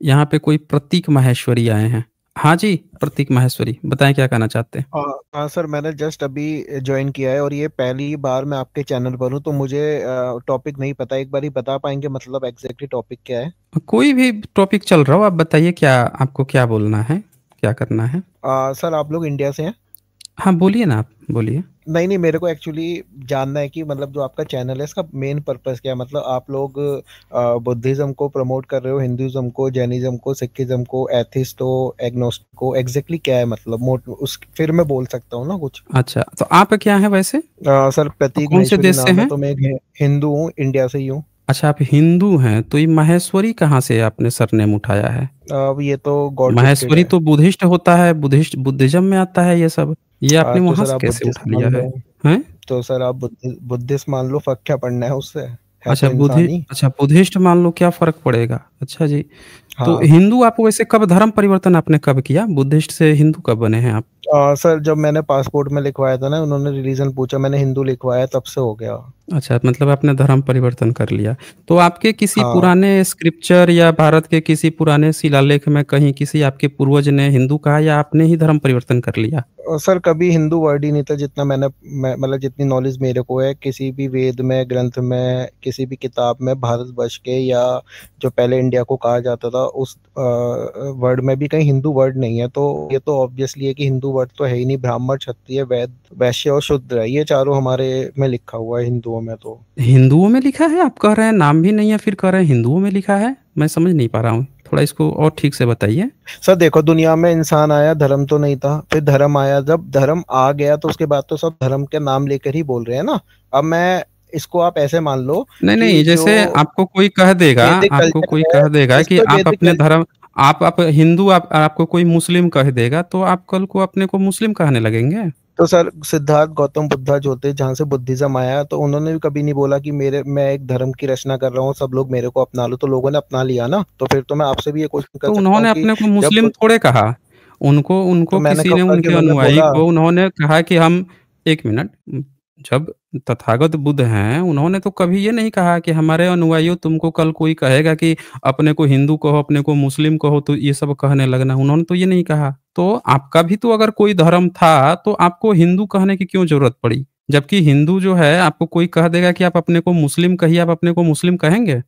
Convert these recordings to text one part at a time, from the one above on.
यहाँ पे कोई प्रतीक माहेश्वरी आए हैं। हाँ जी, प्रतीक माहेश्वरी, बताएं क्या कहना चाहते हैं। हाँ सर, मैंने जस्ट अभी ज्वाइन किया है और ये पहली बार मैं आपके चैनल पर हूँ, तो मुझे टॉपिक नहीं पता। एक बार ही बता पाएंगे मतलब एग्जैक्टली टॉपिक क्या है? कोई भी टॉपिक चल रहा हो, आप बताइए क्या आपको क्या बोलना है, क्या करना है। सर, आप लोग इंडिया से हैं? हाँ बोलिए ना, आप बोलिए। नहीं नहीं, मेरे को एक्चुअली जानना है कि मतलब जो आपका चैनल है इसका मेन पर्पस क्या है। मतलब आप लोग बुद्धिज्म को प्रमोट कर रहे हो, हिंदुइज्म को, जैनिज्म को, सिखिज्म को, एथिस्ट हो, एग्नोस्टिक को, एग्जैक्टली क्या है मतलब मोट उस फिर मैं बोल सकता हूँ ना कुछ। अच्छा, तो आप क्या हैं वैसे, सर, प्रतीक कौन से माहेश्वरी देश से नाम है, हैं। तो मैं एक हिंदू हूँ, इंडिया से ही हूँ। अच्छा, आप हिंदू हैं, तो ये माहेश्वरी कहाँ से आपने सरनेम उठाया है। अब ये तो गॉड गिफ्टेड माहेश्वरी है। तो बुद्धिस्ट होता है, बुद्धिज्म में आता है ये सब। ये आपने तो वहां सर से आप कैसे बुद्धिस्ट उठा लिया मान लो। है। हैं। तो सर आप बुद्धिस्ट मान लो, फर्क क्या पड़ना है उससे? है अच्छा तो इंसान ही। अच्छा बुद्धिस्ट मान लो, क्या फर्क पड़ेगा। अच्छा जी। तो हाँ। हिंदू आप वैसे कब धर्म परिवर्तन आपने कब किया, बुद्धिस्ट से हिंदू कब बने हैं आप। सर, जब मैंने पासपोर्ट में लिखवाया था ना, उन्होंने रिलीजन पूछा, मैंने हिंदू लिखवाया, तब से हो गया। अच्छा, मतलब आपने धर्म परिवर्तन कर लिया। तो आपके किसी हाँ। पुराने स्क्रिप्चर या भारत के किसी पुराने शिलालेख में कहीं किसी आपके पूर्वज ने हिंदू कहा, या आपने ही धर्म परिवर्तन कर लिया। और सर, कभी हिंदू वर्ड ही नहीं था, जितना मतलब जितनी नॉलेज मेरे को है, किसी भी वेद में, ग्रंथ में, किसी भी किताब में, भारतवर्ष के या जो पहले इंडिया को कहा जाता था उस वर्ड में भी कहीं हिंदू वर्ड नहीं है। तो ये तो ऑब्वियसली है कि हिंदू वर्ड तो है ही नहीं। ब्राह्मण, क्षत्रिय, वैश्य और शूद्र है, ये चारों हमारे में लिखा हुआ है हिंदुओं में तो। हिंदुओं में लिखा है, आप कह रहे हैं नाम भी नहीं है, फिर कह रहे हैं हिंदुओं में लिखा है। मैं समझ नहीं पा रहा हूँ, थोड़ा इसको और ठीक से बताइए। सर देखो, दुनिया में इंसान आया, धर्म तो नहीं था, फिर धर्म आया, जब धर्म आ गया तो उसके बाद तो सब धर्म के नाम लेकर ही बोल रहे हैं ना। अब मैं इसको आप ऐसे मान लो नहीं कि नहीं, जो जैसे आपको कोई कह देगा, वैदिक आपको कल्चर कोई है, कह देगा इस कि पे आप वैदिक अपने कल्चर। धर्म, आप हिंदू, आपको कोई मुस्लिम कह देगा, तो आप कल को अपने को मुस्लिम कहने लगेंगे। तो सर, सिद्धार्थ गौतम बुद्धा जो थे, जहाँ से बुद्धिज्म आया, तो उन्होंने भी कभी नहीं बोला कि मेरे मैं एक धर्म की रचना कर रहा हूँ, सब लोग मेरे को अपना लो। तो लोगों ने अपना लिया ना, तो फिर तो मैं आपसे भी ये क्वेश्चन कर तो सकता हूँ उन्होंने कि अपने को जब मुस्लिम थोड़े कहा। उनको तो उनको मैंने किसी कब ने, कहा कि उनके उन्होंने अनुयायी बोला? को उन्होंने कहा कि हम, एक मिनट, जब तथागत बुद्ध हैं, उन्होंने तो कभी ये नहीं कहा कि हमारे अनुयायियों, तुमको कल कोई कहेगा कि अपने को हिंदू कहो, अपने को मुस्लिम कहो, तो ये सब कहने लगना, उन्होंने तो ये नहीं कहा। तो आपका भी तो अगर कोई धर्म था, तो आपको हिंदू कहने की क्यों जरूरत पड़ी। जबकि हिंदू जो है, आपको कोई कह देगा कि आप अपने को मुस्लिम कहिए, आप अपने को मुस्लिम कहेंगे।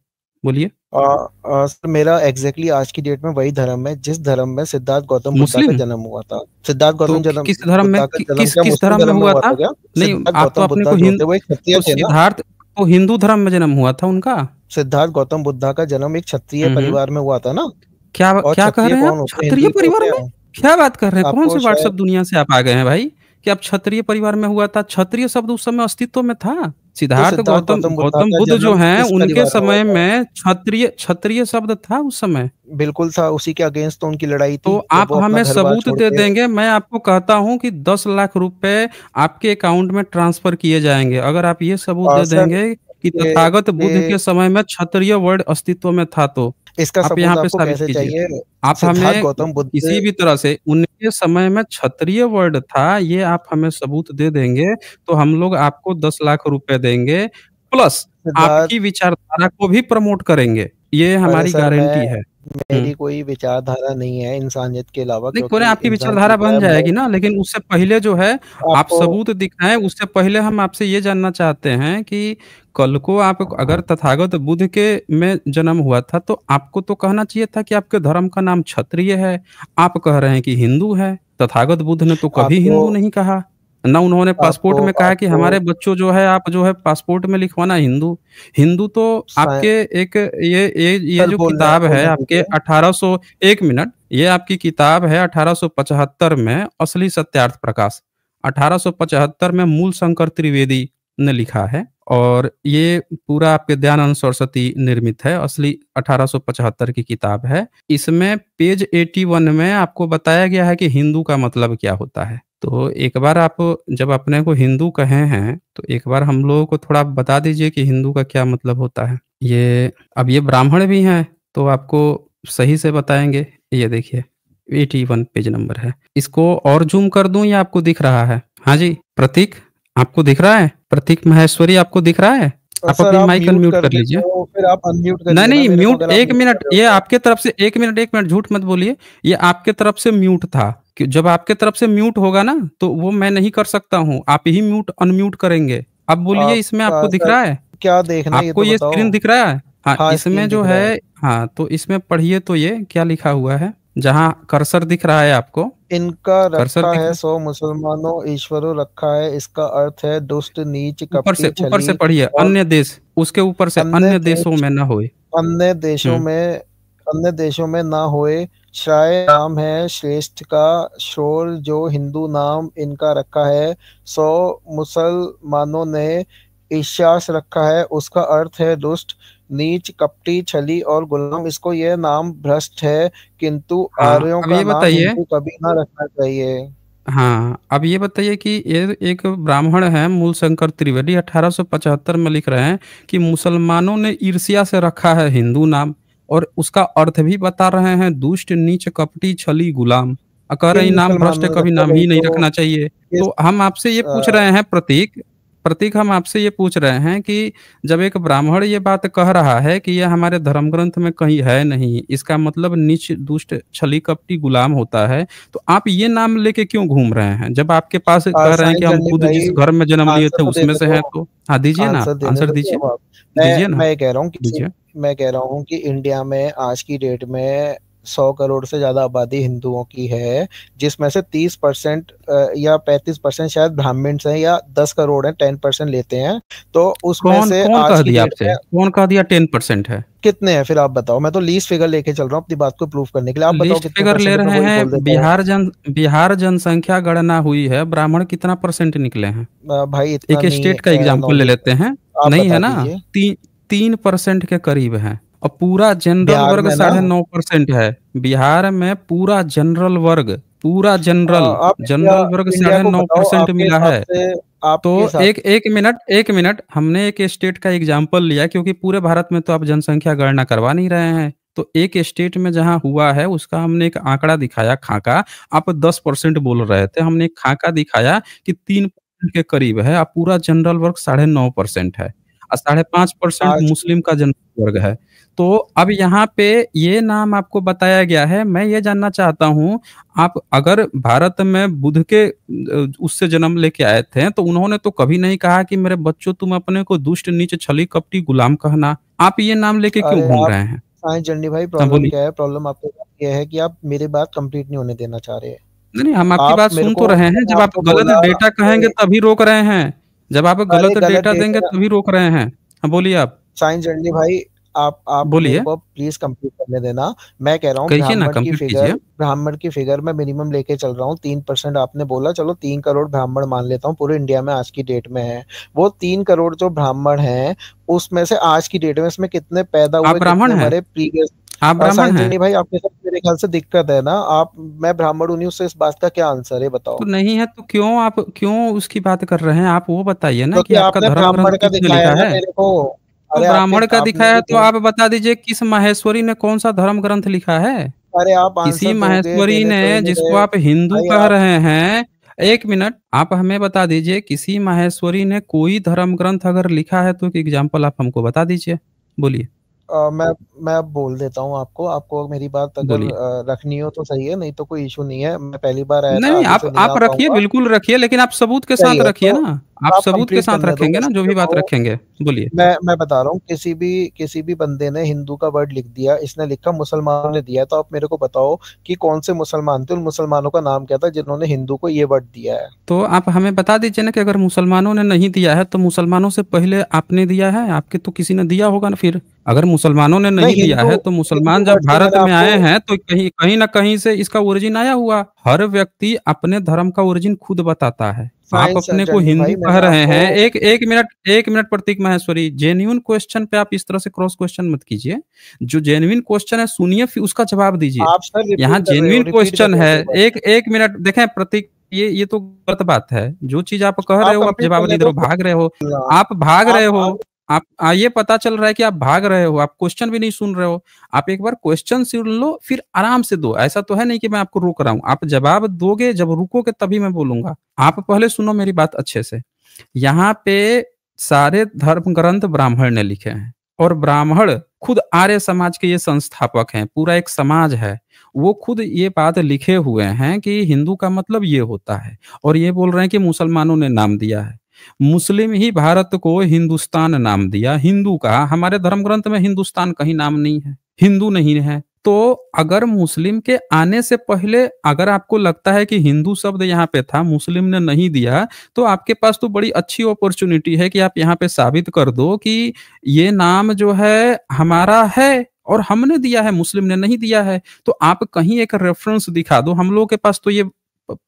बोलिए। सर, मेरा एग्जैक्टली आज की डेट में वही धर्म है जिस धर्म में सिद्धार्थ गौतम बुद्धा का मुस्लिम। जन्म हुआ था। सिद्धार्थ तो गौतम जन्म किस धर्म में, बुद्धा का जन्म किस क्या किस मुस्लिम धर्म में धर्म में हुआ हुआ था। था क्या? नहीं, सिद्धार्थ आप तो गौतम अपने बुद्धा को जो थे वो एक क्षत्रिय तो थे ना। सिद्धार्थ तो हिंदू धर्म में जन्म हुआ था उनका। सिद्धार्थ गौतम बुद्धा का जन्म एक क्षत्रिय हम्म। परिवार में हुआ था ना। क्या और क्या कह क्षत्रिय रहे हैं आप, कौन होते हैं? हिंदू क्षत्रिय ही तो परिवार होते में। हैं। क्या बात कर रहे हैं, कौन आपको से व्हाट्सएप शायद दुनिया से आप आ गए हैं भाई, कि आप क्षत्रिय परिवार में हुआ था। क्षत्रिय शब्द उस समय अस्तित्व में था। तो सिद्धार्थ सिद्धार्थ गौतम गौतम बुद्धा गौतम का बुद्ध जो जन्म हैं, किस उनके परिवार में हुआ समय था? में क्षत्रिय क्षत्रिय शब्द था उस समय। बिल्कुल था, उसी के अगेंस्ट तो उनकी लड़ाई तो थी, जब आप वो अपना हमें घर बार सबूत छोड़ दे के। देंगे, मैं आपको कहता हूं कि 10 लाख रुपए आपके अकाउंट में ट्रांसफर किए जाएंगे, अगर आप ये सबूत दे सर, देंगे कि ये तथागत बुद्ध ये के समय में क्षत्रिय वर्ड अस्तित्व में था। तो इसका आप सबूत यहाँ पे आपको साबित कैसे कीजिए। चाहिए? आप सिद्धार्थ हमें गौतम बुद्ध। किसी भी तरह से उनके समय में क्षत्रिय वर्ड था, ये आप हमें सबूत दे देंगे, तो हम लोग आपको 10 लाख रुपए देंगे, प्लस सिद्धार्थ। आपकी विचारधारा को भी प्रमोट करेंगे। ये अरे हमारी सर, गारंटी है। मेरी हम्म। कोई विचारधारा नहीं है इंसानियत के अलावा, नहीं, कोरे क्योंकि आपकी इंसान विचारधारा सीख रहा बन है जाएगी ना, लेकिन उससे पहले जो है, आप आपको। सबूत दिखाएं। उससे पहले हम आपसे ये जानना चाहते हैं कि कल को आप अगर तथागत बुद्ध के में जन्म हुआ था, तो आपको तो कहना चाहिए था कि आपके धर्म का नाम क्षत्रिय है। आप कह रहे हैं कि हिंदू है। तथागत बुद्ध ने तो कभी आपको हिंदू नहीं कहा। ना उन्होंने पासपोर्ट आपको में कहा कि आपको हमारे बच्चों जो है, आप जो है पासपोर्ट में लिखवाना हिंदू। हिंदू तो आपके साइ- एक, ये सर, जो किताब है बोलने आपके दीजिए। 1800, एक मिनट, ये आपकी किताब है 1875 में, असली सत्यार्थ प्रकाश। 1875 में मूल शंकर त्रिवेदी ने लिखा है, और ये पूरा आपके दयानंद सरस्वती निर्मित है, असली 1875 की किताब है। इसमें पेज 81 में आपको बताया गया है कि हिंदू का मतलब क्या होता है। तो एक बार आप, जब अपने को हिंदू कहे हैं, तो एक बार हम लोगों को थोड़ा बता दीजिए कि हिंदू का क्या मतलब होता है। ये, अब ये ब्राह्मण भी हैं, तो आपको सही से बताएंगे। ये देखिए, 81 पेज नंबर है। इसको और जूम कर दूं या आपको दिख रहा है। हाँ जी, प्रतीक, आपको दिख रहा है, प्रतीक माहेश्वरी आपको दिख रहा है। आप सर अपनी आप माइक म्यूट अनम्यूट कर कर देते लीजिए। हो, फिर आप अनम्यूट नहीं, करिए ना नहीं, मेरे को, म्यूट अगर आप 1 म्यूट कर मिनट, रहे हो ये तो। आपके तरफ से 1 मिनट, 1 मिनट झूठ मत बोलिए। ये आपके तरफ से म्यूट था कि जब आपके तरफ से म्यूट होगा ना, तो वो मैं नहीं कर सकता हूँ, आप ही म्यूट अनम्यूट करेंगे। अब बोलिए, इसमें आपको दिख सर रहा है? क्या देखना है ये आपको तो ये बताओ। स्क्रीन दिख रहा है? हाँ, हाँ इसमें स्क्रीन जो दिख रहा है। है, हाँ, तो इसमें पढ़िए तो ये क्या लिखा हुआ है? जहाँ कर्सर दिख रहा है आपको, इनका कर्सर रखा दिख है रहा है? सो मुसलमानों ईश्वरों रखा है, इसका अर्थ है दुष्ट नीच कपटी ऊपर से छली पढ़िए, और अन्य देश, उसके ऊपर से अन्य अन्य देशों देश, में ना होए। अन्य देशों हुँ। में, अन्य देशों में ना होए। श्राय नाम है श्रेष्ठ का शोर, जो हिंदू नाम इनका रखा है सो मुसलमानों ने ईशास रखा है, उसका अर्थ है दुष्ट नीच कपटी छली और गुलाम। इसको यह नाम भ्रष्ट है, किंतु हाँ, आर्यों अब का ये नाम बताइए, हिंदू कभी ना रखना चाहिए। हाँ, अब ये बताइए कि ये एक ब्राह्मण है मूलशंकर त्रिवेदी 1875 में लिख रहे हैं कि मुसलमानों ने ईर्ष्या से रखा है हिंदू नाम, और उसका अर्थ भी बता रहे हैं दुष्ट नीच कपटी छली गुलाम। कह रहे किन हैं नाम भ्रष्ट है, मुसलमानों ने कभी रखा नाम वही ही नहीं तो। रखना चाहिए। किस तो हम आपसे ये पूछ अ, रहे हैं प्रतीक, प्रतीक, हम आपसे ये पूछ रहे हैं कि जब एक ब्राह्मण ये बात कह रहा है कि यह हमारे धर्म ग्रंथ में कहीं है नहीं, इसका मतलब नीच दुष्ट छली कपटी गुलाम होता है, तो आप ये नाम लेके क्यों घूम रहे हैं? जब आपके पास कह रहे हैं कि साइंस हम जर्नी खुद भाई, जिस घर में जन्म लिए आंसर थे तो उसमें देने से दो, हैं, तो हाँ, दीजिए ना, आंसर देने आंसर दो दीजिए, जब आप। दीजिए ना, मैं ये कह रहा हूँ किसी, दीजिए। मैं कह रहा हूँ कि इंडिया में आज की डेट में 100 करोड़ से ज्यादा आबादी हिंदुओं की है, जिसमें से 30% या 35% शायद ब्राह्मण्स हैं, या 10 करोड़ हैं, 10% लेते हैं। तो उसमें कौन से कौन आज कह की दिया डेट आपसे? में कौन कह दिया 10% है? कितने हैं फिर आप बताओ। मैं तो लीस्ट फिगर लेके चल रहा हूँ अपनी बात को प्रूव करने के लिए, आप बताओ लिस्ट कितने फिगर ले परसेंट है, मैं रहे वही बोल हैं, देता हूँ। बिहार जनसंख्या गणना हुई है, ब्राह्मण कितना परसेंट निकले हैं? भाई इतना एक नहीं स्टेट का एग्जांपल ले नॉलेज, लेते हैं। आप नहीं है बता ना? दीजिए। 3% के करीब है। और पूरा जनरल बिहार वर्ग में ना, 9.5% है। बिहार में पूरा जनरल वर्ग, पूरा जनरल आप इंडिया, जनरल वर्ग इंडिया साढ़े को नौ बताओ परसेंट आपके मिला हिसाब है। से, तो आपके हिसाब। एक मिनट, हमने एक स्टेट का एग्जाम्पल लिया, क्योंकि पूरे भारत में तो आप जनसंख्या गणना करवा नहीं रहे हैं। तो एक स्टेट में जहां हुआ है उसका हमने एक आंकड़ा दिखाया, खाका। आप 10% बोल रहे थे, हमने एक खाका दिखाया कि 3% के करीब है, और पूरा जनरल वर्ग 9.5% है, और 5.5% आज की, मुस्लिम का जनरल वर्ग है। तो अब यहाँ पे ये नाम आपको बताया गया है। मैं ये जानना चाहता हूँ, आप अगर भारत में बुद्ध के उससे जन्म लेके आए थे, तो उन्होंने तो कभी नहीं कहा कि मेरे बच्चों तुम अपने को दुष्ट नीच छली कपटी गुलाम कहना। आप ये नाम लेके क्यों अरे घूम आप, रहे हैं? साइंस जर्नी भाई, हाँ, प्रॉब्लम बोलिए। क्या है? प्रॉब्लम आपके साथ ये है कि आप मेरी बात कंप्लीट नहीं होने देना चाह रहे हैं। नहीं, नहीं, हम आपकी आप बात मेरे सुन तो को, रहे हैं, मैंने जब आप आपको गलत बोला, डेटा कहेंगे अरे, तभी रोक रहे हैं। जब आप अरे गलत गलत डेटा देंगे डेटा। तभी रोक रहे हैं। हाँ, बोलिए आप, साइंस जर्नी भाई, आप मेरे बोलिए। को प्लीज कंप्लीट करने देना। मैं कह रहा हूँ कहिए ना, कंप्लीट कीजिए। ब्राह्मण की फिगर मैं मिनिमम लेके चल रहा हूँ 3%। आपने बोला चलो 3 करोड़ ब्राह्मण मान लेता हूँ पूरे इंडिया में आज की डेट में है। वो 3 करोड़ जो ब्राह्मण हैं, उसमें से आज की डेट में इसमें कितने पैदा आप हुए, ब्राह्मण कितने हैं? मरे प्रीवियस। आप ब्राह्मण साइंस हैं? जर्नी भाई, आपके साथ मेरे ख्याल से दिक्कत है ना। आप, मैं ब्राह्मण हूँ नहीं, उससे इस बात का क्या आंसर है तो बताओ। नहीं है तो क्यों उसकी बात कर रहे हैं? आप वो बताइए ना कि क्योंकि आपका आपने धर्म ग्रंथ ब्राह्मण का किसमें दिखाया लिखा ना है? मेरे को। तो अरे आपके, ब्राह्मण का आपने दिखाया है, भी तो आप बता दीजिए किस माहेश्वरी ने कौन सा धर्म ग्रंथ लिखा है? अरे आप किसी आंसर दोगे, माहेश्वरी देने ने, तो ही नहीं जिसको रहे आप हिंदू भाई कह आप। रहे हैं, 1 मिनट, आप हमें बता दीजिए किसी माहेश्वरी ने कोई धर्म ग्रंथ अगर लिखा है तो एक एग्जाम्पल आप हमको बता दीजिए। बोलिए, मैं अब बोल देता हूँ आपको, आपको मेरी बात अगर बोलिए। रखनी हो तो सही है, नहीं तो कोई इशू नहीं है। मैं पहली बार आया नहीं, था, नहीं, आगे आप से नहीं आ आप रखिए, पाऊंगा। बिल्कुल रखिए, लेकिन आप सबूत के सही साथ है रखिए तो ना। आप आप सबूत के कंप्लीट साथ करने दो रखेंगे ना, इसमें जो भी बात देखो। रखेंगे। बोलिए। मैं बता रहा हूँ, किसी भी बंदे ने हिंदू का वर्ड लिख दिया, इसने लिखा मुसलमानों ने दिया, तो आप मेरे को बताओ कि कौन से मुसलमान थे, उन मुसलमानों का नाम क्या था जिन्होंने हिंदू को ये वर्ड दिया है। तो आप हमें बता दीजिए ना कि अगर मुसलमानों ने नहीं दिया है तो मुसलमानों से पहले आपने दिया है, आपके तो किसी ने दिया होगा ना फिर। अगर मुसलमानों ने नहीं नहीं, दिया हिंदू, है तो हिंदू मुसलमान जब वर्ड तो भारत मैंने में आपको, आए हैं तो कहीं कहीं ना कहीं से इसका ओरिजिन आया हुआ। हर व्यक्ति अपने धर्म का ओरिजिन खुद बताता है। आप साइंस अपने को जर्नी हिंदू भाई कह मैंने रहे आपको, हैं, एक मिनट प्रतीक माहेश्वरी, जेन्युइन क्वेश्चन पे आप इस तरह से क्रॉस क्वेश्चन मत कीजिए। जो जेन्युइन क्वेश्चन है सुनिए, फिर उसका जवाब दीजिए। आप सर यहाँ रिपीट कर रहे हो, जेन्युइन रिपीट कर क्वेश्चन रहे हो है। मेरे एक एक मिनट देखें प्रतीक, ये तो गलत बात है। जो चीज आप कह रहे आप हो आप कंप्लीट जवाब करने नहीं दे दो। रहे हो, भाग रहे हो। बोलना आप भाग रहे हो। आप आप ये पता चल रहा है कि आप भाग रहे हो, आप क्वेश्चन भी नहीं सुन रहे हो। आप एक बार क्वेश्चन सुन लो, फिर आराम से दो। ऐसा तो है नहीं कि मैं आपको रोक रहा हूँ, आप जवाब दोगे, जब रुकोगे तभी मैं बोलूंगा। आप पहले सुनो मेरी बात अच्छे से। यहाँ पे सारे धर्म ग्रंथ ब्राह्मण ने लिखे हैं और ब्राह्मण खुद आर्य समाज के ये संस्थापक हैं, पूरा एक समाज है। वो खुद ये बात लिखे हुए हैं कि हिंदू का मतलब ये होता है और ये बोल रहे हैं कि मुसलमानों ने नाम दिया है। मुस्लिम ही भारत को हिंदुस्तान नाम दिया, हिंदू कहा। हमारे धर्म ग्रंथ में हिंदुस्तान कहीं नाम नहीं है, हिंदू नहीं है। तो अगर मुस्लिम के आने से पहले अगर आपको लगता है कि हिंदू शब्द यहाँ पे था, मुस्लिम ने नहीं दिया, तो आपके पास तो बड़ी अच्छी अपॉर्चुनिटी है कि आप यहाँ पे साबित कर दो कि ये नाम जो है हमारा है और हमने दिया है, मुस्लिम ने नहीं दिया है। तो आप कहीं एक रेफरेंस दिखा दो। हम लोगों के पास तो ये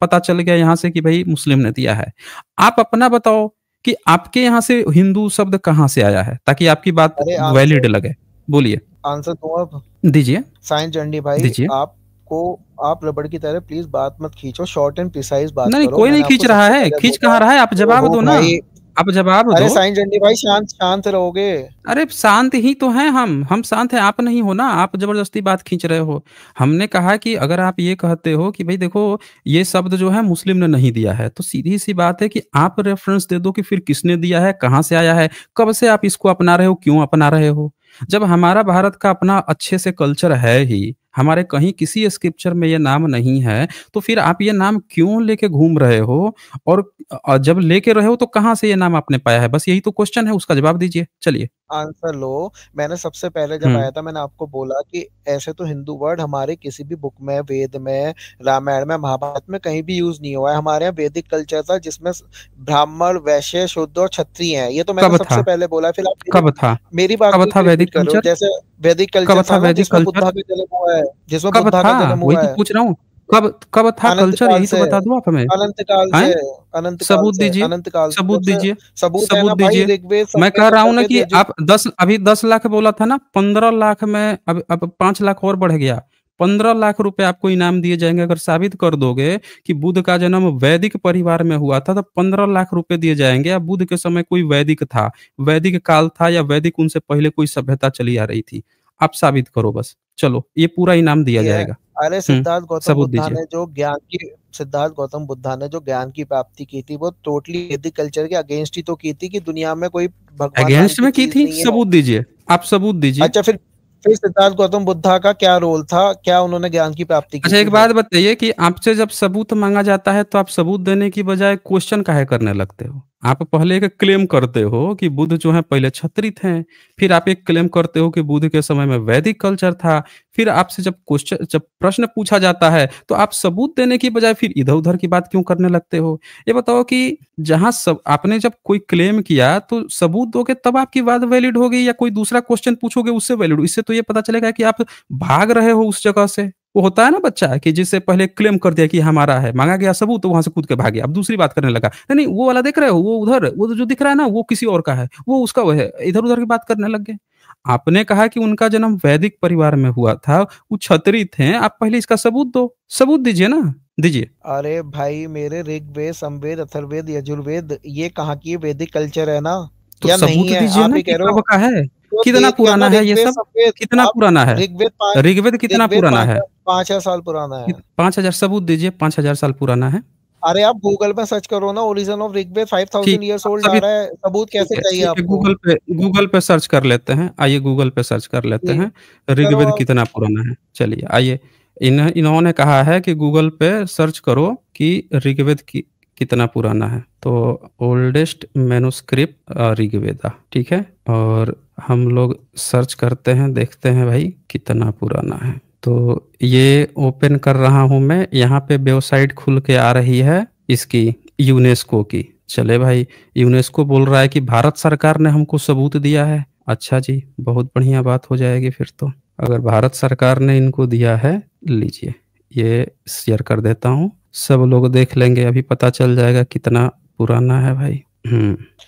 पता चल गया यहाँ से कि भाई मुस्लिम ने दिया है। आप अपना बताओ कि आपके यहाँ से हिंदू शब्द कहाँ से आया है, ताकि आपकी बात अरे वैलिड लगे। बोलिए, आंसर दूं अब? दीजिए, साइंस झंडी भाई, दीजिए। आप रबड़ की तरह प्लीज बात मत खींचो, शॉर्ट एंड प्रिसाइज बात नहीं, करो। कोई नहीं मैंने खींच आपको रहा सबसे है, पहले खींच बोला। कहाँ रहा है, आप जवाब ओहो दो ना, भाई, आप जवाब अरे दो। साइंस झंडी भाई, शांत शांत रहोगे? अरे शांत ही तो हैं हम शांत हैं, आप नहीं हो ना, आप जबरदस्ती बात खींच रहे हो। हमने कहा कि अगर आप ये कहते हो कि भाई देखो ये शब्द जो है मुस्लिम ने नहीं दिया है, तो सीधी सी बात है कि आप रेफरेंस दे दो कि फिर किसने दिया है, कहाँ से आया है, कब से आप इसको अपना रहे हो, क्यों अपना रहे हो। जब हमारा भारत का अपना अच्छे से कल्चर है ही, हमारे कहीं किसी स्क्रिप्चर में ये नाम नहीं है, तो फिर आप ये नाम क्यों लेके घूम रहे हो। और जब लेके रहे हो तो कहाँ से ये नाम आपने पाया है, बस यही तो क्वेश्चन है, उसका जवाब दीजिए। चलिए। आंसर लो। मैंने सबसे पहले जब हम्म। आया था, मैंने आपको बोला कि ऐसे तो हिंदू वर्ड हमारे किसी भी बुक में, वेद में, रामायण में, महाभारत में कहीं भी यूज नहीं हुआ है। हमारे यहाँ वैदिक कल्चर था जिसमें ब्राह्मण, वैश्य, शूद्र और क्षत्रिय हैं। ये तो मैंने कब था, सबसे पहले बोला है। फिर आप मेरी कब था, मेरी बात कब क्यों था रिपीट वैदिक कर रहे हो? कल्चर, जैसे वैदिक कब कल्चर था था ना वैदिक जिसमें कल्चर, बुद्धा का जन्म हुआ है, जिसमें कब बुद्धा था, का जन्म वही हुआ तो है। पूछ रहा हूँ। कब कब था अनंत कल्चर, काल यही तो से, बता दो आप हमें। अनंत काल से, हैं, अनंत काल सबूत से, दीजिए, अनंत काल से, सबूत जब से। दीजिए, सबूत है सबूत ना भाई, दीजिए। ऋग्वेद, मैं कह समवेद, रहा हूं ना अथर्ववेद, कि यजुर। आप 10, अभी 10 लाख बोला था ना, 15 लाख में, अब 5 लाख और बढ़ गया। 15 लाख रुपए आपको इनाम दिए जाएंगे अगर साबित कर दोगे कि बुद्ध का जन्म वैदिक परिवार में हुआ था। तो 15 लाख रुपए दिए जाएंगे। अब बुद्ध के समय कोई वैदिक था, वैदिक काल था, या वैदिक उनसे पहले कोई सभ्यता चली आ रही थी, आप साबित करो बस। चलो, ये पूरा इनाम दिया ये जाएगा। अरे हम्म, सबूत दीजिए। सिद्धार्थ गौतम बुद्धा ने जो ज्ञान की प्राप्ति की थी, वो टोटली वैदिक कल्चर के अगेंस्ट ही तो की थी, कि दुनिया में कोई भगवान नाम अगेंस्ट की में की चीज थी, नहीं है। सबूत दीजिए, आप सबूत दीजिए। अच्छा, फिर सिद्धार्थ गौतम बुद्धा का क्या रोल था? क्या उन्होंने ज्ञान की प्राप्ति की अच्छा, थी एक बात फिर? बताइए कि आपसे जब सबूत मांगा जाता है तो आप सबूत देने की बजाय क्वेश्चन काहे करने लगते हो। आप पहले एक क्लेम करते हो कि बुद्ध जो है पहले क्षत्रिय थे, फिर आप एक क्लेम करते हो कि बुद्ध के समय में वैदिक कल्चर था। फिर आपसे जब प्रश्न पूछा जाता है तो आप सबूत देने की बजाय फिर इधर उधर की बात क्यों करने लगते हो। ये बताओ कि जहां सब आपने जब कोई क्लेम किया तो सबूत दोगे तब आपकी बात वैलिड होगी, या कोई दूसरा क्वेश्चन पूछोगे उससे वैलिड। इससे तो ये पता चलेगा कि आप भाग रहे हो उस जगह से। वो होता है ना बच्चा कि जिससे पहले क्लेम कर दिया कि हमारा है, मांगा गया सबूत, तो वहां से कूद के भाग गया, अब दूसरी बात करने लगा। नहीं नहीं, वो वाला देख रहे हो, वो उधर, वो जो दिख रहा है ना, वो किसी और का है, वो उसका वो है, इधर उधर की बात करने लग गए। आपने कहा कि उनका जन्म वैदिक परिवार में हुआ था, वो क्षत्रिय थे, आप पहले इसका सबूत दो, सबूत दीजिए ना, दीजिए। अरे भाई मेरे, ऋग्वेद, समवेद, अथर्ववेद, यजुर्वेद, ये कहाँ की वैदिक कल्चर है ना? तो या सबूत नहीं है? दीजिए आप ना ही कि कह रहे कब हो। का है, तो कितना देख लिया ना, पुराना है ये ऋग्वेद, सब, समवेद। कितना आप पुराना है, ऋग्वेद पाँच ऋग्वेद कितना ऋग्वेद पुराना पाँच है। 5,000 साल पुराना है। 5,000 सबूत दीजिए, 5,000 साल पुराना है। अरे आप गूगल में सर्च करो ना, ओरिजिन ऑफ ऋग्वेद ठीक, 5,000 ईयर्स आप ओल्ड आ सभी, रहा है। सबूत कैसे चाहिए ठीक है, आपको? गूगल पे सर्च कर लेते हैं। आइए गूगल पे सर्च कर लेते ठीक है, हैं, करो ऋग्वेद आप। कितना पुराना है। चलिए आइए, इन्होंने कहा है कि गूगल पे सर्च करो कि ऋग्वेद की कितना पुराना है। तो ओल्डेस्ट मैन्युस्क्रिप्ट ऋग्वेदा, ठीक है। और हम लोग सर्च करते हैं, देखते हैं भाई कितना पुराना है। तो ये ओपन कर रहा हूं मैं, यहाँ पे वेबसाइट खुल के आ रही है इसकी, यूनेस्को की। चले भाई, यूनेस्को बोल रहा है कि भारत सरकार ने हमको सबूत दिया है। अच्छा जी, बहुत बढ़िया बात हो जाएगी फिर तो। अगर भारत सरकार ने इनको दिया है, लीजिए ये शेयर कर देता हूँ, सब लोग देख लेंगे, अभी पता चल जाएगा कितना पुराना है भाई।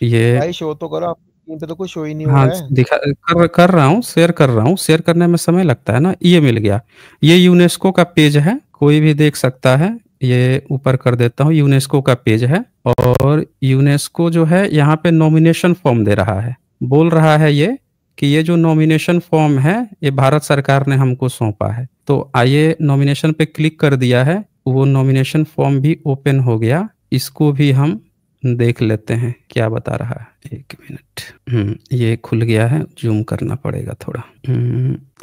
ये, भाई शो तो करो, आप स्क्रीन पे तो कुछ शो ही नहीं हो हाँ रहा है। दिखा, कर रहा हूँ, शेयर कर रहा हूँ। शेयर करने में समय लगता है ना। ये मिल गया, ये यूनेस्को का पेज है, कोई भी देख सकता है। ये ऊपर कर देता हूँ, यूनेस्को का पेज है। और यूनेस्को जो है यहाँ पे नॉमिनेशन फॉर्म दे रहा है, बोल रहा है ये कि ये जो नॉमिनेशन फॉर्म है ये भारत सरकार ने हमको सौंपा है। तो आइए, नॉमिनेशन पे क्लिक कर दिया है, वो नॉमिनेशन फॉर्म भी ओपन हो गया, इसको भी हम देख लेते हैं क्या बता रहा है, 1 मिनट। ये खुल गया है, ज़ूम करना पड़ेगा थोड़ा।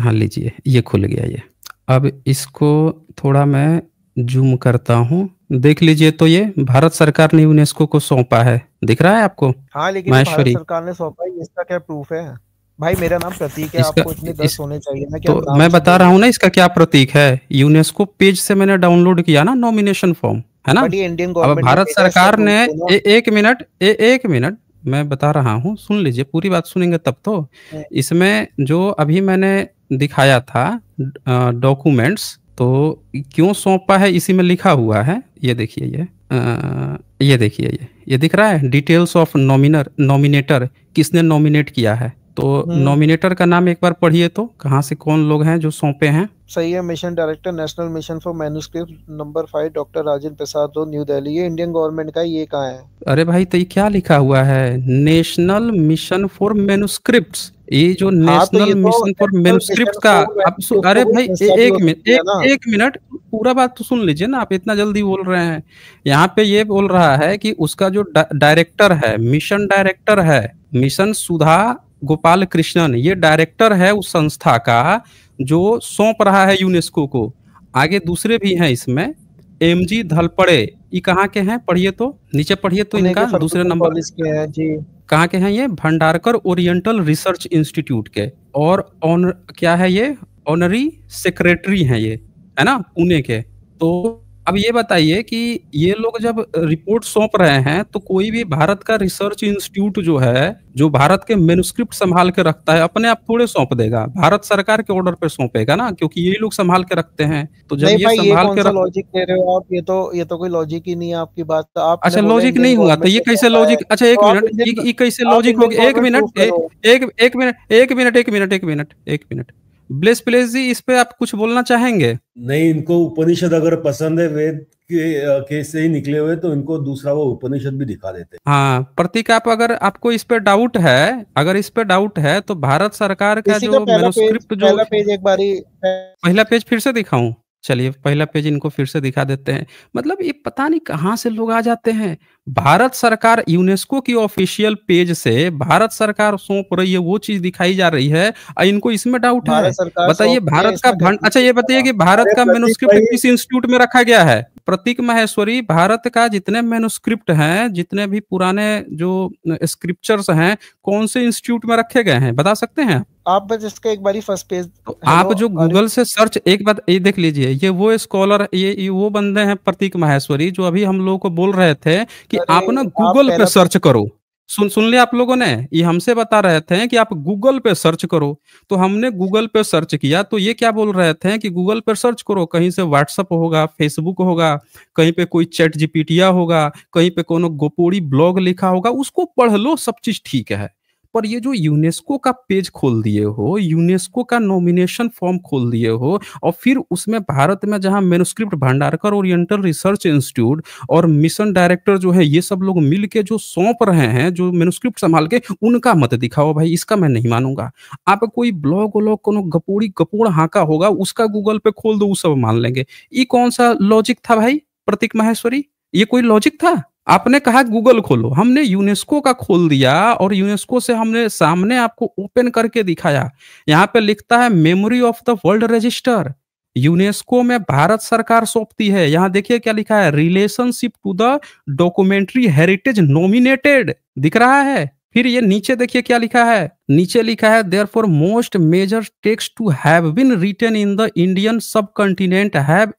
हाँ, लीजिए ये खुल गया ये। अब इसको थोड़ा मैं ज़ूम करता हूँ, देख लीजिए। तो ये भारत सरकार ने यूनेस्को को सौंपा है, दिख रहा है आपको हाँ, लेकिन ये भारत माहेश्वरी? सरकार ने सौंपा है, इसका क्या प्रूफ है? भाई मेरा नाम प्रतीक है, इसका आपको इतने इस दस्त होने चाहिए ना कि तो आप नाम मैं से बता रहा बोलो। हूँ ना इसका क्या प्रतीक है। यूनेस्को पेज से मैंने डाउनलोड किया ना नॉमिनेशन फॉर्म, है ना? बट ये इंडियन अब गवर्नमेंट ने भारत भेजा, इसका सरकार प्रूफ ने दो ना। 1 मिनट मैं बता रहा हूँ, सुन लीजिए, पूरी बात सुनेंगे तब तो। हम्म, इसमें जो अभी मैंने दिखाया था डॉक्यूमेंट्स, तो क्यों सौंपा है इसी में लिखा हुआ है। ये देखिए ये देखिए ये दिख रहा है, डिटेल्स ऑफ नॉमिनेटर, किसने नॉमिनेट किया है। तो हम्म, नॉमिनेटर का नाम एक बार पढ़िए तो, कहाँ से कौन लोग हैं जो सौंपे हैं। सही है। Mission director national mission for manuscript number 5 doctor Rajendra Prasad road, new Delhi. ये इंडियन गवर्नमेंट का है, ये कहाँ है? अरे भाई, तो ये क्या लिखा हुआ है, नेशनल मिशन फॉर मैन्युस्क्रिप्ट्स। ये जो हाँ, तो नेशनल ये तो mission for national manuscripts mission का, फॉर आप मैन्युस्क्रिप्ट अरे को भी भाई, संस्था भी हो सकती है ना। एक मिनट, पूरा बात तो सुन लीजिए ना, आप इतना जल्दी बोल रहे हैं। यहाँ पे ये बोल रहा है कि उसका जो डायरेक्टर है, मिशन डायरेक्टर है, मिशन सुधा गोपाल कृष्णन, ये डायरेक्टर है उस संस्था का जो सौंप रहा है यूनेस्को को। आगे दूसरे भी हैं इसमें, एमजी धलपड़े, ये कहाँ के हैं पढ़िए तो, नीचे पढ़िए तो पुणे के इनका दूसरे फर्गुसन नंबर। कॉलेज के हैं जी। कहाँ के हैं ये, भंडारकर ओरिएंटल रिसर्च इंस्टीट्यूट के। और ऑन क्या है ये, ऑनरी सेक्रेटरी हैं ये, है ना, पुणे के। तो अब ये बताइए कि ये लोग जब रिपोर्ट सौंप रहे हैं, तो कोई भी भारत का रिसर्च इंस्टीट्यूट जो है, जो भारत के मेनुस्क्रिप्ट संभाल के रखता है, अपने आप थोड़े सौंप देगा, भारत सरकार के ऑर्डर पे सौंपेगा ना, क्योंकि यही लोग संभाल के रखते हैं। तो जब नहीं ये भाई, ये संभाल कौन के सा रख लॉजिक दे रहे हो आप? ये तो कोई लॉजिक ही नहीं है आपकी बात का। आपने अच्छा, बोला लॉजिक इंडियन नहीं हुआ तो गवर्नमेंट ये ने कैसे सौंपा है, लॉजिक, अच्छा तो 1 आप मिनट, इंडियन ये कैसे आप लॉजिक हो इंडियन गया, 1 गवर्नमेंट प्रूफ मिनट, करो। एक मिनट। ब्लेस प्लेस जी, इस पे आप कुछ बोलना चाहेंगे? नहीं, इनको उपनिषद अगर पसंद है, वेद के से ही निकले हुए, तो इनको दूसरा वो उपनिषद भी दिखा देते हैं। हाँ प्रतीक, आप अगर आपको इस पे डाउट है, अगर इस पे डाउट है तो भारत सरकार का इसी का जो मैन्युस्क्रिप्ट जो, पहला पेज एक बारी पहला पेज फिर से दिखाऊं? चलिए पहला पेज इनको फिर से दिखा देते हैं। मतलब ये पता नहीं कहाँ से लोग आ जाते हैं। भारत सरकार यूनेस्को की ऑफिशियल पेज से भारत सरकार सौंप रही है, वो चीज दिखाई जा रही है, और इनको इसमें डाउट भारत है। सरकार बताइए सौंपती है, भारत का इसमें अच्छा ये कंफ्यूजन बताइए था। कि भारत अरे का प्रतीक मेनुस्क्रिप्ट भाई, किस इंस्टीट्यूट में रखा गया है? प्रतीक माहेश्वरी, भारत का जितने मेनुस्क्रिप्ट हैं, जितने भी पुराने जो स्क्रिप्चर्स हैं, कौन से इंस्टीट्यूट में रखे गए हैं, बता सकते हैं? आप बस इसका एक बारी फर्स्ट पेज। तो हेलो, आप जो गूगल से सर्च, एक बात ये देख लीजिए, ये वो स्कॉलर, ये वो बंदे हैं प्रतीक माहेश्वरी, जो अभी हम लोगों को बोल रहे थे कि अरे आप ना आप गूगल पे पहला पेज। सर्च करो। सुन लिया आप लोगों ने, ये हमसे बता रहे थे कि आप गूगल पे सर्च करो। तो हमने गूगल पे सर्च किया, तो ये क्या बोल रहे थे कि गूगल पे सर्च करो, कहीं से व्हाट्सअप होगा, फेसबुक होगा, कहीं पे कोई चैट जीपीटिया होगा, कहीं पे कोनो गोपोड़ी ब्लॉग लिखा होगा, उसको पढ़ लो, सब चीज ठीक है। पर ये जो यूनेस्को का पेज खोल दिए हो, यूनेस्को का नॉमिनेशन फॉर्म खोल दिए हो, और फिर उसमें भारत में जहां manuscript Bhandarkar oriental research institute और मिशन डायरेक्टर जो है, ये सब लोग मिल के जो सौंप रहे हैं, जो मेनुस्क्रिप्ट संभाल के, उनका मत दिखाओ भाई, इसका मैं नहीं मानूंगा। आप कोई ब्लॉग व्लॉग कोनो गपोड़ी गपोड़ हाका होगा, उसका गूगल पे खोल दो, वो सब मान लेंगे। ये कौन सा लॉजिक था भाई प्रतीक माहेश्वरी? ये कोई लॉजिक था? आपने कहा गूगल खोलो, हमने यूनेस्को का खोल दिया, और यूनेस्को से हमने सामने आपको ओपन करके दिखाया। यहाँ पे लिखता है memory of the world register, UNESCO में भारत सरकार सौंपती है। यहाँ देखिए क्या लिखा है, relationship to the documentary heritage nominated, दिख रहा है? फिर ये नीचे देखिए क्या लिखा है, नीचे लिखा है there for most major text to have been written in the Indian subcontinent have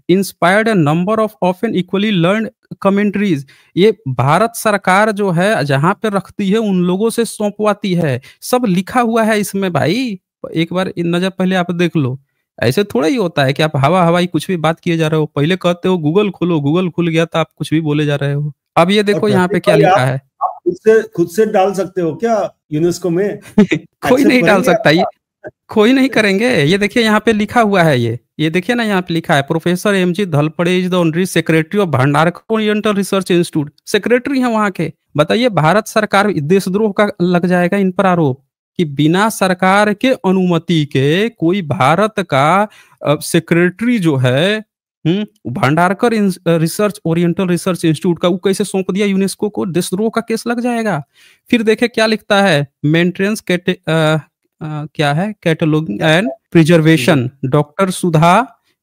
inspired a number of often equally learned commentaries। ये भारत सरकार जो है जहां पे रखती है, उन लोगों से सौंपवाती है, सब लिखा हुआ है इसमें भाई। एक बार इन नजर पहले आप देख लो। ऐसे थोड़ा ही होता है कि आप हवा हवाई कुछ भी बात किए जा रहे हो, पहले कहते हो गूगल खोलो, गूगल खुल गया तो आप कुछ भी बोले जा रहे हो। अब ये और देखो यहाँ पे प्रतीक क्या भाई, लिखा आप है। आप खुद से डाल सकते हो क्या यूनेस्को में? कोई एक्सेप्ट नहीं डाल करेंगे सकता ये, आपका? कोई नहीं करेंगे। ये देखिए यहाँ पे लिखा हुआ है, ये देखिए ना, यहाँ पे लिखा है professor MG Dhalpade is the honorary secretary of Bhandarkar oriental research institute, secretary है वहां के। बताइए भारत सरकार, देशद्रोह का लग जाएगा इन पर आरोप कि बिना सरकार के अनुमति के कोई भारत का सेक्रेटरी जो है, Bhandarkar research oriental research institute का वो कैसे सौंप दिया यूनेस्को को, देशद्रोह का केस लग जाएगा। फिर देखे क्या लिखता है, मेंटेनेंस क्या है, cataloguing and preservation, doctor Sudha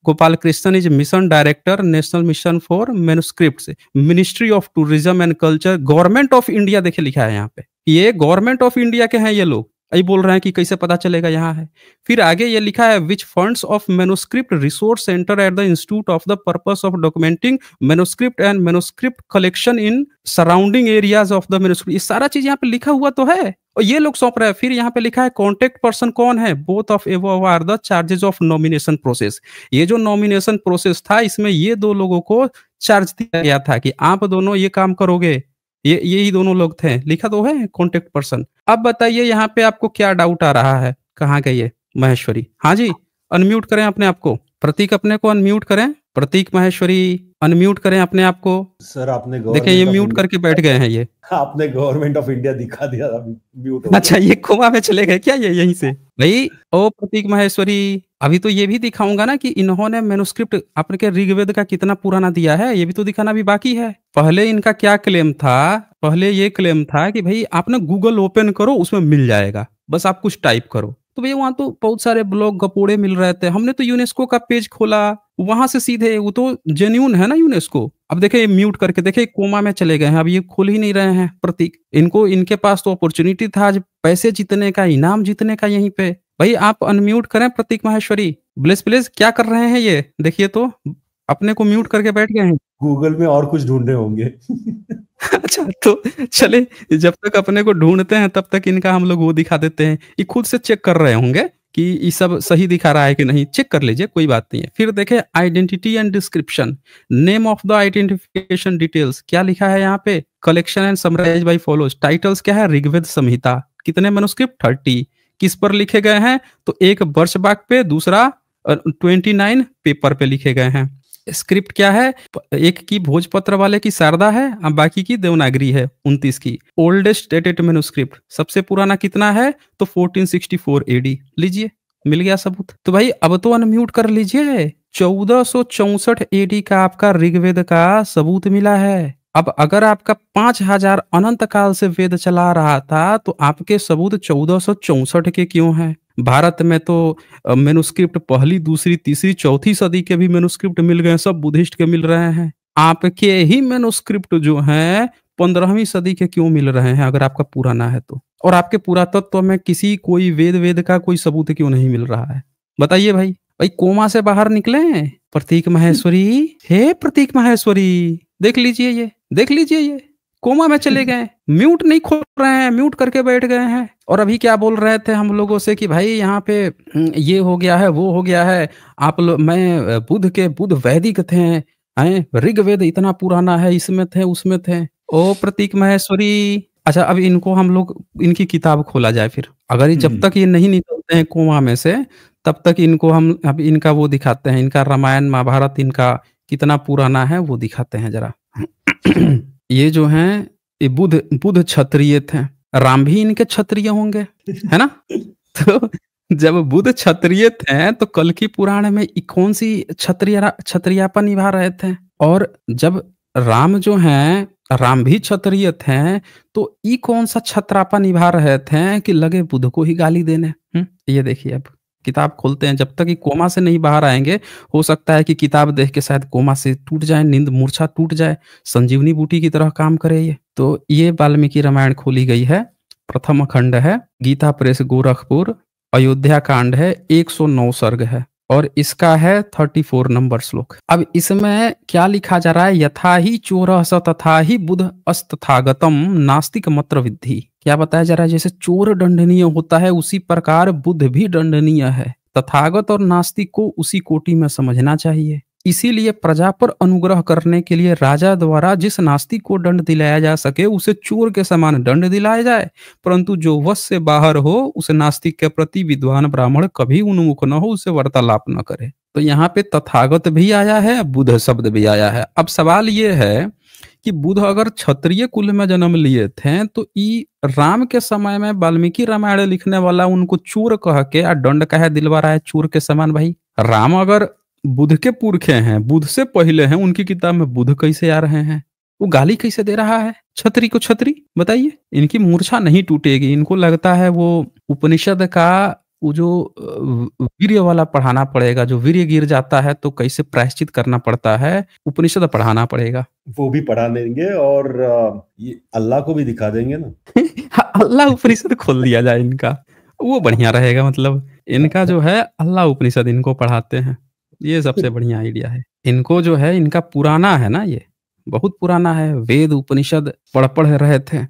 Gopal Krishnan is mission director national mission for manuscripts, ministry of tourism and culture, government of India. देखे लिखा है यहाँ पे, ये गवर्नमेंट ऑफ इंडिया के हैं ये लोग, यही बोल रहे हैं कि कैसे पता चलेगा, यहाँ है। फिर आगे ये लिखा है which funds of manuscript resource centre at the institute of the purpose of documenting manuscript and manuscript collection in surrounding areas of the manuscript. ये सारा चीज यहाँ पे लिखा हुआ तो है, और ये लोग सौंप रहे हैं। फिर यहाँ पे लिखा है कॉन्टेक्ट पर्सन कौन है, both of above are the charges of nomination process. ये जो नॉमिनेशन प्रोसेस था इसमें ये दो लोगों को चार्ज दिया गया था कि आप दोनों ये काम करोगे, यही दोनों लोग थे, लिखा तो है कॉन्टेक्ट पर्सन। अब बताइए यहाँ पे आपको क्या डाउट आ रहा है, कहाँ गई है महेश्वरी? हाँ जी, अनम्यूट करें अपने आप को, प्रतीक अपने को अनम्यूट करें, प्रतीक महेश्वरी अनम्यूट करें अपने आप को। सर आपने देखिए ये म्यूट करके बैठ गए हैं, ये आपने गवर्नमेंट ऑफ इंडिया दिखा दिया, म्यूट। अच्छा ये कोमा में चले गए क्या ये यहीं से? भाई ओ प्रतीक महेश्वरी, अभी तो ये भी दिखाऊंगा ना कि इन्होंने मैन्युस्क्रिप्ट अपने के ऋग्वेद का कितना पुराना दिया है, ये भी तो दिखाना भी बाकी है। पहले इनका क्या क्लेम था, पहले ये क्लेम था कि भाई आप ना गूगल ओपन करो उसमें मिल जाएगा, बस आप कुछ टाइप करो। तो भैया वहां तो बहुत सारे ब्लॉग गपोड़े मिल रहे थे, हमने तो यूनेस्को का पेज खोला, वहां से सीधे, वो तो जेन्यून है ना यूनेस्को। अब देखे म्यूट करके देखे कोमा में चले गए हैं, अब ये खोल ही नहीं रहे हैं प्रतीक। इनको, इनके पास तो अपॉर्चुनिटी था आज पैसे जीतने का, इनाम जीतने का यहीं पे। भाई आप अनम्यूट करें प्रतीक माहेश्वरी, प्लीज प्लीज। क्या कर रहे हैं ये, देखिए तो अपने को म्यूट करके बैठ गए हैं। गूगल में और कुछ ढूंढ रहे होंगे। अच्छा तो चले, जब तक अपने को ढूंढते हैं तब तक इनका हम लोग वो दिखा देते हैं। ये खुद से चेक कर रहे होंगे कि ये सब सही दिखा रहा है कि नहीं, चेक कर लीजिए, कोई बात नहीं है। फिर देखे identity and description, name of the identification details, क्या लिखा है यहाँ पे, collection and summarise by follows. Titles क्या है, ऋग्वेद संहिता, कितने मैन्युस्क्रिप्ट 30, किस पर लिखे गए हैं, तो एक बर्चबाग पे, दूसरा 29 पेपर पे लिखे गए हैं। स्क्रिप्ट क्या है, एक की भोजपत्र वाले की शारदा है, और बाकी की देवनागरी है 29 की। ओल्डेस्ट डेटेड मैन्युस्क्रिप्ट, सबसे पुराना कितना है, तो 1464 एडी। लीजिए मिल गया सबूत। तो भाई अब तो अनम्यूट कर लीजिए, 1464 एडी का आपका ऋग्वेद का सबूत मिला है। अब अगर आपका 5000 अनंत काल से वेद चला रहा था तो आपके सबूत 1464 के क्यों हैं? भारत में तो मैन्युस्क्रिप्ट पहली, दूसरी, तीसरी, चौथी सदी के भी मैन्युस्क्रिप्ट मिल गए, सब बुद्धिस्ट के मिल रहे हैं। आपके ही मैन्युस्क्रिप्ट जो हैं 15वीं सदी के क्यों मिल रहे हैं, अगर आपका पुराना है तो? और आपके पुरातत्व में किसी कोई वेद का कोई सबूत क्यों नहीं मिल रहा है, बताइए भाई। भाई कोमा से बाहर निकले प्रतीक महेश्वरी, हे प्रतीक महेश्वरी, देख लीजिए ये, देख लीजिए ये कोमा में चले गए, म्यूट नहीं खोल रहे हैं, म्यूट करके बैठ गए हैं। और अभी क्या बोल रहे थे हम लोगों से कि भाई यहाँ पे ये हो गया है, वो हो गया है, आप लोग, मैं बुद्ध वैदिक थे हैं, ऋग्वेद इतना पुराना है, इसमें थे उसमें थे। ओ प्रतीक महेश्वरी, अच्छा अब इनको हम लोग, इनकी किताब खोला जाए फिर, अगर ये जब तक ये नहीं निकलते हैं कोमा में से तब तक इनको हम अब इनका वो दिखाते हैं, इनका रामायण महाभारत इनका कितना पुराना है वो दिखाते हैं जरा। ये जो हैं ये बुद्ध क्षत्रिय थे, राम भी इनके क्षत्रिय होंगे, है ना? तो जब बुद्ध क्षत्रिय थे तो कल की पुराण में कौन सी क्षत्रियापा निभा रहे थे? और जब राम जो हैं, राम भी क्षत्रिय थे, तो ई कौन सा क्षत्रापा निभा रहे थे कि लगे बुद्ध को ही गाली देने? ये देखिए, अब किताब खोलते हैं, जब तक ये कोमा से नहीं बाहर आएंगे, हो सकता है कि किताब देख के शायद कोमा से टूट जाए, नींद मूर्छा टूट जाए, संजीवनी बूटी की तरह काम करे ये। तो ये वाल्मीकि रामायण खोली गई है, प्रथम खंड है, गीता प्रेस गोरखपुर, अयोध्या कांड है, 109 सर्ग है, और इसका है 34 नंबर श्लोक। अब इसमें क्या लिखा जा रहा है, यथा ही चोरः स तथा ही बुद्ध अस्तथागतम नास्तिक मत्र विद्धि। क्या बताया जा रहा है, जैसे चोर दंडनीय होता है उसी प्रकार बुद्ध भी दंडनीय है, तथागत और नास्तिक को उसी कोटि में समझना चाहिए। इसीलिए प्रजा पर अनुग्रह करने के लिए राजा द्वारा जिस नास्तिक को दंड दिलाया जा सके उसे चोर के समान दंड दिलाया जाए, परंतु जो वश से बाहर हो उस नास्तिक के प्रति विद्वान ब्राह्मण कभी उन्मुख न हो, उसे वार्तालाप न करे। तो यहाँ पे तथागत भी आया है, बुद्ध शब्द भी आया है। अब सवाल ये है कि बुद्ध अगर क्षत्रिय कुल में जन्म लिए थे तो ई राम के समय में वाल्मीकि रामायण लिखने वाला उनको चोर कह के दंड कहे दिलवा रहा है चोर के समान? भाई राम अगर बुध के पुरखे हैं, बुध से पहले हैं, उनकी किताब में बुध कैसे आ रहे हैं? वो गाली कैसे दे रहा है छतरी को छतरी? बताइए। इनकी मूर्छा नहीं टूटेगी, इनको लगता है वो उपनिषद का वो जो वीर्य वाला पढ़ाना पड़ेगा, जो वीर्य गिर जाता है तो कैसे प्रायश्चित करना पड़ता है, उपनिषद पढ़ाना पड़ेगा। वो भी पढ़ा देंगे और ये अल्लाह को भी दिखा देंगे ना। अल्लाह उपनिषद खोल दिया जाए इनका, वो बढ़िया रहेगा। मतलब इनका जो है अल्लाह उपनिषद इनको पढ़ाते हैं, ये सबसे बढ़िया आइडिया है। इनको जो है इनका पुराना है ना, ये बहुत पुराना है, वेद उपनिषद पढ़ रहे थे।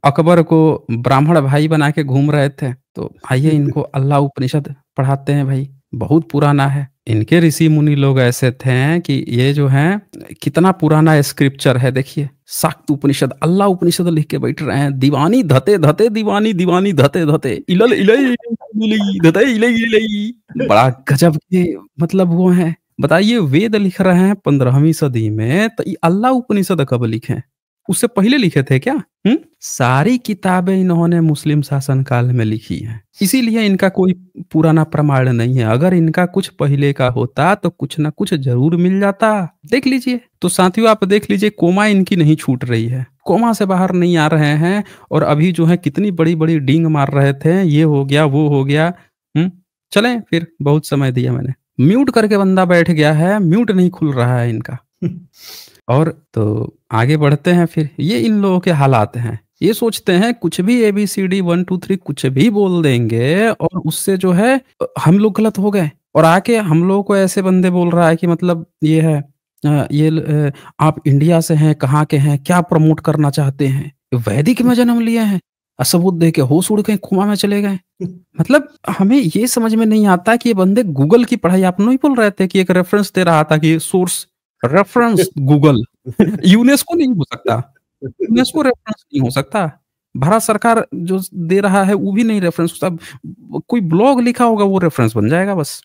अकबर को ब्राह्मण भाई बना के घूम रहे थे, तो आइए इनको अल्लाह उपनिषद पढ़ाते हैं भाई, बहुत पुराना है। इनके ऋषि मुनि लोग ऐसे थे कि ये जो है कितना पुराना स्क्रिप्चर है, देखिए शाक्त उपनिषद, अल्लाह उपनिषद लिख के बैठ रहे हैं। दीवानी धते धते दीवानी, दीवानी धते धते इलल इलई इलई धते इलई इलई। बड़ा गजब के मतलब वो है। बताइए वेद लिख रहे हैं 15वीं सदी में, तो ये अल्लाह उपनिषद कब लिखे? उससे पहले लिखे थे क्या? सारी किताबें इन्होंने मुस्लिम शासन काल में लिखी हैं, इसीलिए इनका कोई पुराना प्रमाण नहीं है। अगर इनका कुछ पहले का होता तो कुछ ना कुछ जरूर मिल जाता। देख लीजिए। तो साथियों आप देख लीजिए, कोमा इनकी नहीं छूट रही है, कोमा से बाहर नहीं आ रहे हैं, और अभी जो है कितनी बड़ी बड़ी डींग मार रहे थे, ये हो गया वो हो गया। चलें फिर, बहुत समय दिया मैंने। म्यूट करके बंदा बैठ गया है, म्यूट नहीं खुल रहा है इनका। और तो आगे बढ़ते हैं फिर। ये इन लोगों के हालात हैं, ये सोचते हैं कुछ भी ABCD 1 2 3 कुछ भी बोल देंगे और उससे जो है हम लोग गलत हो गए, और आके हम लोगों को ऐसे बंदे बोल रहा है कि मतलब ये है आप इंडिया से हैं, कहाँ के हैं, क्या प्रमोट करना चाहते हैं, वैदिक में जन्म लिए हैं, सबूत दे के होश उड़ गए, कुआं में चले गए। मतलब हमें ये समझ में नहीं आता कि ये बंदे गूगल की पढ़ाई, आप नहीं बोल रहे थे कि एक रेफरेंस दे रहा था कि सोर्स रेफरेंस गूगल। यूनेस्को नहीं हो सकता, यूनेस्को रेफरेंस नहीं हो सकता, भारत सरकार जो दे रहा है वो भी नहीं रेफरेंस हो सकता। कोई ब्लॉग लिखा होगा वो रेफरेंस बन जाएगा बस।